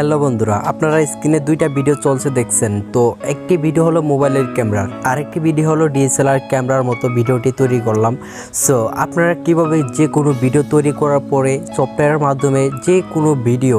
Hello বন্ধুরা, আপনারা স্ক্রিনে দুইটা ভিডিও চলছে দেখছেন। তো একটি ভিডিও হলো মোবাইলের ক্যামেরার, আরেকটি ভিডিও হলো ডিএসএলআর ক্যামেরার মতো ভিডিওটি তৈরি করলাম। সো আপনারা কিভাবে যে কোনো ভিডিও তৈরি করার পরে সফটওয়্যারের মাধ্যমে যে কোনো ভিডিও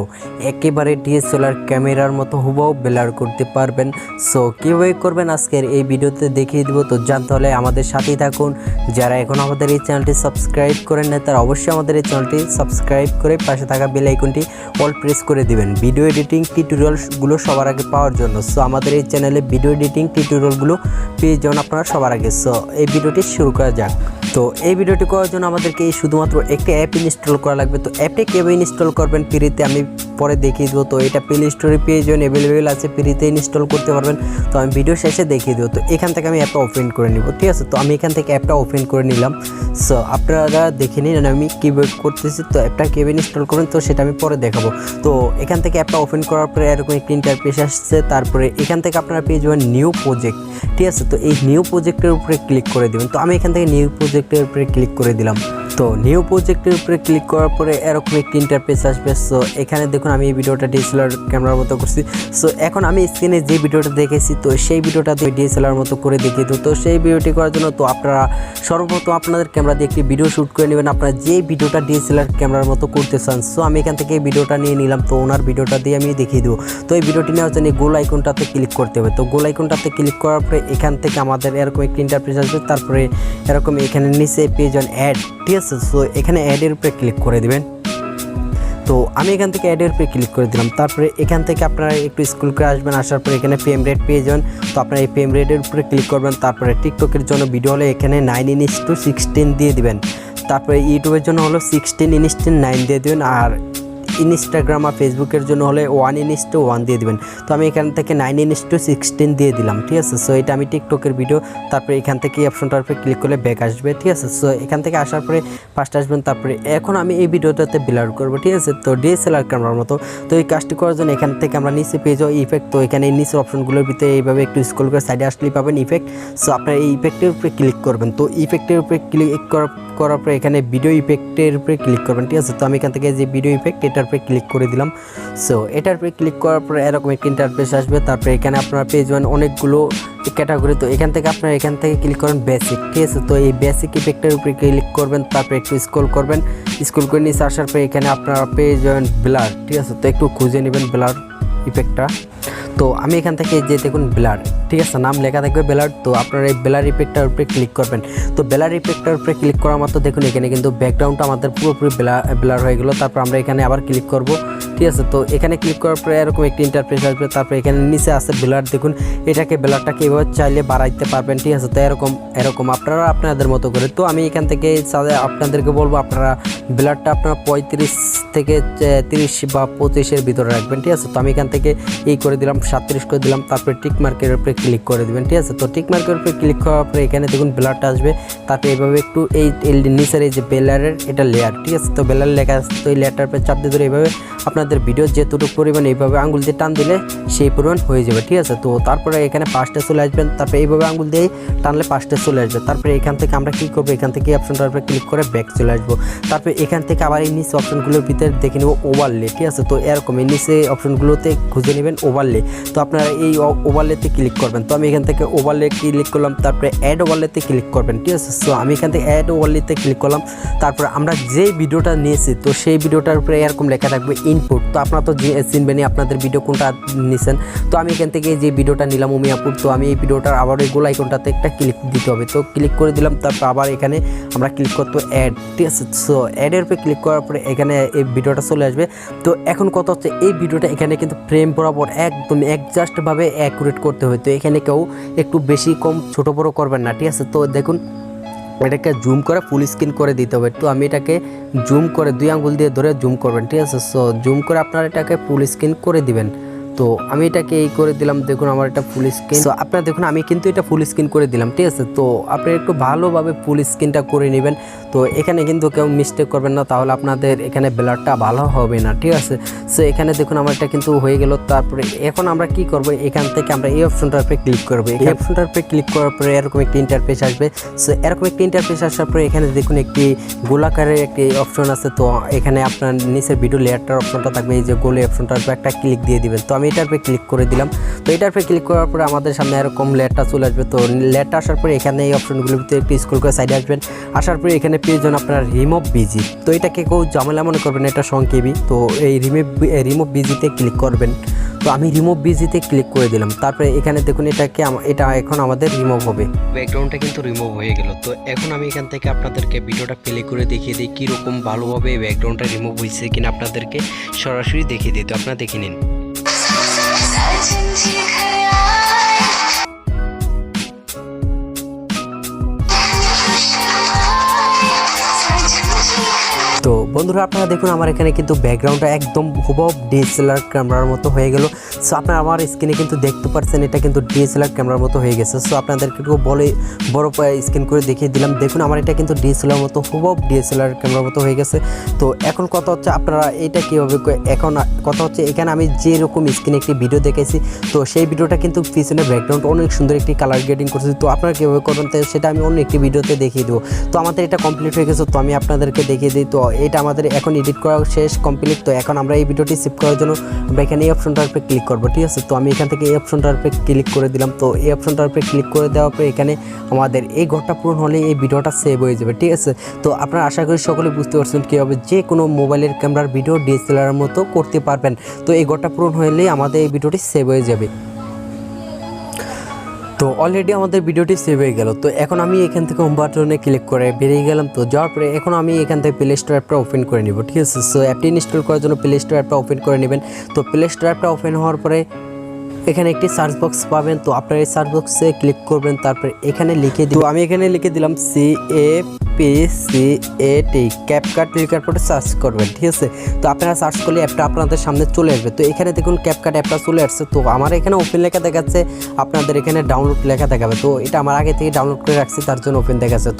একেবারে ডিএসএলআর ক্যামেরার মতো হুবহু ব্লার করতে পারবেন। সো কীভাবে করবেন আজকের এই ভিডিওতে দেখিয়ে দিব। তো জানতে হলে আমাদের সাথেই থাকুন। যারা এখন আমাদের এই চ্যানেলটি সাবস্ক্রাইব করেন না তারা অবশ্যই আমাদের এই চ্যানেলটি সাবস্ক্রাইব করে পাশে থাকা বেল আইকনটি অল প্রেস করে দিবেন ভিডিও এডিটিং টিউটোরিয়ালগুলো সবার আগে পাওয়ার জন্য। সো আমাদের এই চ্যানেলে ভিডিও এডিটিং টিউটোরিয়ালগুলো পেয়ে যান আপনারা সবার আগে। সো এই ভিডিওটি শুরু করা যাক। তো এই ভিডিওটি করার জন্য আমাদেরকে শুধুমাত্র একটি অ্যাপ ইনস্টল করা লাগবে। তো অ্যাপটি কীভাবে ইনস্টল করবেন ফ্রিতে আমি পরে দেখিয়ে দেবো। তো এটা প্লে স্টোরে পেয়ে যান, অ্যাভেলেবেল আছে, ফ্রিতে ইনস্টল করতে পারবেন। তো আমি ভিডিও শেষে দেখিয়ে দেবো। তো এখান থেকে আমি অ্যাপটা ওপেন করে নিব, ঠিক আছে। তো আমি এখান থেকে অ্যাপটা ওপেন করে নিলাম। সো আপনারা দেখে নিন আমি কীভাবে করতেছি। তো অ্যাপটা কীভাবে ইনস্টল করবেন তো সেটা আমি পরে দেখাবো। তো এখান থেকে অ্যাপটা ওপেন করার পরে এরকম একটি ইন্টারফেস আসছে। তারপরে এখান থেকে আপনারা পেয়ে যাবেন নিউ প্রজেক্ট, ঠিক আছে। তো এই নিউ প্রজেক্টের উপরে ক্লিক করে দেবেন। তো আমি এখান থেকে নিউ প্রজেক্টের উপরে ক্লিক করে দিলাম। তো নিউ প্রজেক্টের উপরে ক্লিক করার পরে এরকম একটি ইন্টারফেস আসবে। সো এখানে দেখুন আমি এই ভিডিওটা ডিএসএলআর ক্যামেরার মতো করছি। সো এখন আমি স্ক্রিনে যে ভিডিওটা দেখেছি তো সেই ভিডিওটা দিয়ে ডিএসএলআর মতো করে দেখিয়ে দেবো। তো সেই ভিডিওটি করার জন্য তো আপনারা সর্বপ্রথম আপনাদের ক্যামেরা দিয়ে একটি ভিডিও শ্যুট করে নেবেন, আপনারা যে ভিডিওটা ডিএসএলআর ক্যামেরার মতো করতে চান। সো আমি এখান থেকে এই ভিডিওটা নিয়ে নিলাম। তো ওনার ভিডিওটা দিয়ে আমি দেখিয়ে দেবো। তো এই ভিডিওটি নেওয়ার জন্য গোল আইকনটাতে ক্লিক করতে হবে। তো গোল আইকনটাতে ক্লিক করার পরে এখান থেকে আমাদের এরকম একটি ইন্টারফেস আসবে। তারপরে এরকম এখানে নিচে পেয়ে যান অ্যাড, ঠিক আছে। সো এখানে অ্যাডের উপরে ক্লিক করে দেবেন। তো আমি এখান থেকে অ্যাডের উপরে ক্লিক করে দিলাম। তারপরে এখান থেকে আপনারা একটু স্ক্রল করে আসবেন, আসার পরে এখানে ফ্রেম রেট পেয়ে যান। তো আপনারা এই ফ্রেম রেটের উপরে ক্লিক করবেন। তারপরে টিকটকের জন্য ভিডিও হলে এখানে 9:16 দিয়ে দিবেন। তারপরে ইউটিউবের জন্য হলো 16:9 দিয়ে দেবেন। আর ইনস্টাগ্রাম আর ফেসবুকের জন্য হলে 1:1 দিয়ে দিবেন। তো আমি এখান থেকে 9:16 দিয়ে দিলাম, ঠিক আছে। সো এটা আমি টিকটকের ভিডিও। তারপরে এখান থেকে এই অপশনটার উপরে ক্লিক করলে ব্যাক আসবে, ঠিক আছে। সো এখান থেকে আসার পরে ফার্স্ট আসবেন। তারপরে এখন আমি এই ভিডিওটাতে ব্লার করবো, ঠিক আছে। তো ডিএসএলআর ক্যামেরার মতো। তো এই কাজটি করার জন্য এখান থেকে আমরা নিচে পেয়ে যাবো ইফেক্ট। তো এখানে এই নিচের অপশনগুলোর ভিতরে এইভাবে একটু স্ক্রল করে সাইডে আসলেই পাবেন ইফেক্ট। সো আপনারা এই ইফেক্টের উপরে ক্লিক করবেন। তো ইফেক্টের উপরে ক্লিক করার পরে এখানে ভিডিও ইফেক্টের উপরে ক্লিক করবেন, ঠিক আছে। তো আমি এখান থেকে যে ভিডিও ইফেক্ট এটার উপরে ক্লিক করে দিলাম। সো এটার উপরে ক্লিক করার পরে এরকম একটা ইন্টারফেস আসবে। তারপরে এখানে আপনারা পেয়ে যাবেন অনেকগুলো ক্যাটাগরি। তো এখান থেকে আপনারা এখান থেকে ক্লিক করেন বেসিক, ঠিক আছে। তো এই বেসিক ইফেক্টের উপরে ক্লিক করবেন। তারপরে একটু স্ক্রল করবেন, স্ক্রল করে নিচে আসার পরে এখানে আপনারা পেয়ে যাবেন ব্লার, ঠিক আছে। তো একটু খুঁজে নেবেন ব্লার ইফেক্টটা। তো আমি এখান থেকে যে দেখুন ব্লার, ঠিক আছে, নাম লেখা থাকবে ব্লার। তো আপনারা এই ব্লার ইফেক্টটার উপরে ক্লিক করবেন। তো ব্লার ইফেক্টটার উপরে ক্লিক করার মতো দেখুন এখানে কিন্তু ব্যাকগ্রাউন্ডটা আমাদের পুরোপুরি ব্লার হয়ে গেলো। তারপর আমরা এখানে আবার ক্লিক করব, ঠিক আছে। তো এখানে ক্লিক করার পরে এরকম একটি ইন্টারফেস আসবে। তারপরে এখানে নিচে আছে ব্লার, দেখুন এটাকে ব্লারটাকে এভাবে চাইলে বাড়াইতে পারবেন, ঠিক আছে। তো এরকম আপনারা আপনাদের মতো করে। তো আমি এখান থেকে আপনাদেরকে বলবো আপনারা ব্লারটা আপনারা 35 থেকে 30 বা 25-এর ভিতরে রাখবেন, ঠিক আছে। তো আমি এখান থেকে এই করে দিলাম, 37 করে দিলাম। তারপরে টিক মার্কের উপরে ক্লিক করে দেবেন, ঠিক আছে। তো টিক মার্কের উপরে ক্লিক করার পরে এখানে দেখুন ব্লারটা আসবে। তারপরে এইভাবে একটু এই নিচের এই যে ব্লারের এটা লেয়ার, ঠিক আছে। তো ব্লার লেখা আছে। তো এই লেয়ারটার উপরে চাপ দিয়ে ধরে এইভাবে আপনাদের ভিডিও যেটুকু পরিমাণ এইভাবে আঙুল দিয়ে টান দিলে সেই পরিমাণ হয়ে যাবে, ঠিক আছে। তো তারপরে এখানে পাশটা চলে আসবেন। তারপরে এইভাবে আঙুল দিয়ে টানলে পাশটা চলে আসবে। তারপরে এখান থেকে আমরা কী করবো, এখান থেকে অপশনটার উপরে ক্লিক করে ব্যাক চলে আসবো। তারপরে এখান থেকে আবার এই নিচে অপশনগুলোর ভিতরে দেখে নেব ওভারলে, ঠিক আছে। তো এরকম এই নিচে অপশনগুলোতে খুঁজে নেবেন ওভারলে। তো আপনারা এই ওভারলেতে ক্লিক করবেন। তো আমি এখান থেকে ওভারলে ক্লিক করলাম। তারপরে অ্যাড ওভারলেতে ক্লিক করবেন, ঠিক আছে। সো আমি এখান থেকে অ্যাড ওভারলেতে ক্লিক করলাম। তারপরে আমরা যেই ভিডিওটা নিয়েছি তো সেই ভিডিওটার উপরে এরকম লেখা থাকবে ইনপুট। তো আপনারা তো চিনবেনই আপনাদের ভিডিও কোনটা নিয়েছেন। তো আমি এখান থেকে যে ভিডিওটা নিলাম উমিয়াপুর। তো আমি এই ভিডিওটার আবার ওই গোল আইকনটাতে একটা ক্লিক দিতে হবে। তো ক্লিক করে দিলাম। তারপর আবার এখানে আমরা ক্লিক করতে অ্যাড, ঠিক আছে। সো অ্যাডের উপরে ক্লিক করার পরে এখানে এই ভিডিওটা চলে আসবে। তো এখন কথা হচ্ছে এই ভিডিওটা এখানে কিন্তু ফ্রেম বরাবর একদম অ্যাডজাস্টভাবে অ্যাকুরেট করতে হবে। তো এখানে কেউ একটু বেশি কম ছোট বড় করবেন না, ঠিক আছে। তো দেখুন এটাকে জুম করে ফুল স্ক্রিন করে দিতে হবে। তো আমি এটাকে জুম করে 2 আঙ্গুল দিয়ে ধরে জুম করবেন, ঠিক আছে। সো জুম করে আপনারা এটাকে ফুল স্ক্রিন করে দিবেন। তো আমি এটাকে এই করে দিলাম, দেখুন আমার এটা ফুল স্ক্রিন। তো আপনারা দেখুন আমি কিন্তু এটা ফুল স্ক্রিন করে দিলাম, ঠিক আছে। তো আপনারা একটু ভালোভাবে ফুল স্ক্রিনটা করে নেবেন। তো এখানে কিন্তু কেউ মিস্টেক করবেন না, তাহলে আপনাদের এখানে ব্লারটা ভালো হবে না, ঠিক আছে। সো এখানে দেখুন আমার এটা কিন্তু হয়ে গেল। তারপরে এখন আমরা কি করব, এখান থেকে আমরা এই অপশনটার উপরে ক্লিক করব। এই অপশনটার উপরে ক্লিক করার পরে এরকম একটি ইন্টারফেস আসবে। সো এরকম একটি ইন্টারফেস আসার পরে এখানে দেখুন একটি গোলাকারের একটি অপশন আছে। তো এখানে আপনার নিচের ভিডিও লেয়ারটার অপশনটা থাকবে, এই যে গোলে অপশনটার উপরে একটা ক্লিক দিয়ে দিবেন। তো আমি এটার উপরে ক্লিক করে দিলাম। তো এটার উপরে ক্লিক করার পরে আমাদের সামনে এরকম লেয়ারটা চলে আসবে। তো লেয়ারটা আসার পরে এখানে এই অপশনগুলোর ভিতরে একটু স্ক্রল করে সাইডে আসবেন। আসার পরে এখানে পেয়ে যান আপনার রিমুভ বিজি। তো এটাকে কেউ ঝামেলা মনে করবেন, এটা সংক্ষেপই। তো এই রিমুভ বিজিতে ক্লিক করবেন। তো আমি রিমুভ বিজিতে ক্লিক করে দিলাম। তারপরে এখানে দেখুন এটা এখন আমাদের রিমুভ হবে। ব্যাকগ্রাউন্ডটা কিন্তু রিমুভ হয়ে গেল। তো এখন আমি এখান থেকে আপনাদেরকে ভিডিওটা প্লে করে দেখিয়ে দিই কীরকম ভালোভাবে ব্যাকগ্রাউন্ডটা রিমুভ হয়েছে কিনা, আপনাদেরকে সরাসরি দেখিয়ে দিই। তো আপনারা দেখে নিন। তো বন্ধুরা আপনারা দেখুন আমার এখানে কিন্তু ব্যাকগ্রাউন্ডটা একদম হুবহু DSLR ক্যামেরার মতো হয়ে গেল। সো আপনারা আমার স্ক্রিনে কিন্তু দেখতে পাচ্ছেন এটা কিন্তু DSLR ক্যামেরার মতো হয়ে গেছে। সো আপনাদেরকে একটু বড় স্ক্রিন করে দেখিয়ে দিলাম। দেখুন আমার এটা কিন্তু DSLR মতো হুবহু DSLR ক্যামেরার মতো হয়ে গেছে। তো এখন কথা হচ্ছে আপনারা এটা কীভাবে, এখন কথা হচ্ছে এখানে আমি যেরকম স্ক্রিনে একটি ভিডিও দেখেছি, তো সেই ভিডিওটা কিন্তু পিছনে ব্যাকগ্রাউন্ড অনেক সুন্দর একটি কালার গ্রেডিং করছি। তো আপনারা কীভাবে করবেন সেটা আমি অন্য একটি ভিডিওতে দেখিয়ে দেবো। তো আমাদের এটা কমপ্লিট হয়ে গেছে। তো আমি আপনাদেরকে দেখিয়ে দিই। তো এটা আমাদের এখন এডিট করা শেষ, কমপ্লিট। তো এখন আমরা এই ভিডিওটি সেভ করার জন্য আমরা এখানে এই অপশনটার উপরে ক্লিক করবো, ঠিক আছে। তো আমি এখান থেকে এই অপশনটার উপরে ক্লিক করে দিলাম। তো এই অপশনটার উপরে ক্লিক করে দেওয়ার পরে এখানে আমাদের এই ঘরটা পূরণ হলে এই ভিডিওটা সেভ হয়ে যাবে, ঠিক আছে। তো আপনারা আশা করি সকলে বুঝতে পারছেন কীভাবে যে কোনো মোবাইলের ক্যামেরার ভিডিও DSLR মতো করতে পারবেন। তো এই ঘরটা পূরণ হলেই আমাদের এই ভিডিওটি সেভ হয়ে যাবে। তো অলরেডি আমাদের ভিডিওটি সেভ হয়ে গেল। তো এখন আমি এখান থেকে হোম বাটনে ক্লিক করে বেরিয়ে গেলাম। তো যাওয়ার পরে এখন আমি এখান থেকে প্লে স্টোর অ্যাপটা ওপেন করে নিব, ঠিক আছে। সো অ্যাপটি ইনস্টল করার জন্য প্লে স্টোর অ্যাপটা ওপেন করে নেবেন। তো প্লে স্টোর অ্যাপটা ওপেন হওয়ার পরে এখানে একটি সার্চ বক্স পাবেন। তো আপনারা এই সার্চ বক্সে ক্লিক করবেন। তারপরে এখানে লিখে দিব, আমি এখানে লিখে দিলাম CAPCAT, ক্যাপকাট লিখার পরে সার্চ করবেন, ঠিক আছে। তো আপনারা সার্চ করলে অ্যাপটা আপনাদের সামনে চলে আসবে। তো এখানে দেখুন ক্যাপকাট অ্যাপটা চলে আসছে। তো আমার এখানে ওপেন লেখা দেখাচ্ছে, আপনাদের এখানে ডাউনলোড লেখা দেখাবে। তো এটা আমার আগে থেকে ডাউনলোড করে রাখছি, তার জন্য ওপেন দেখাচ্ছে।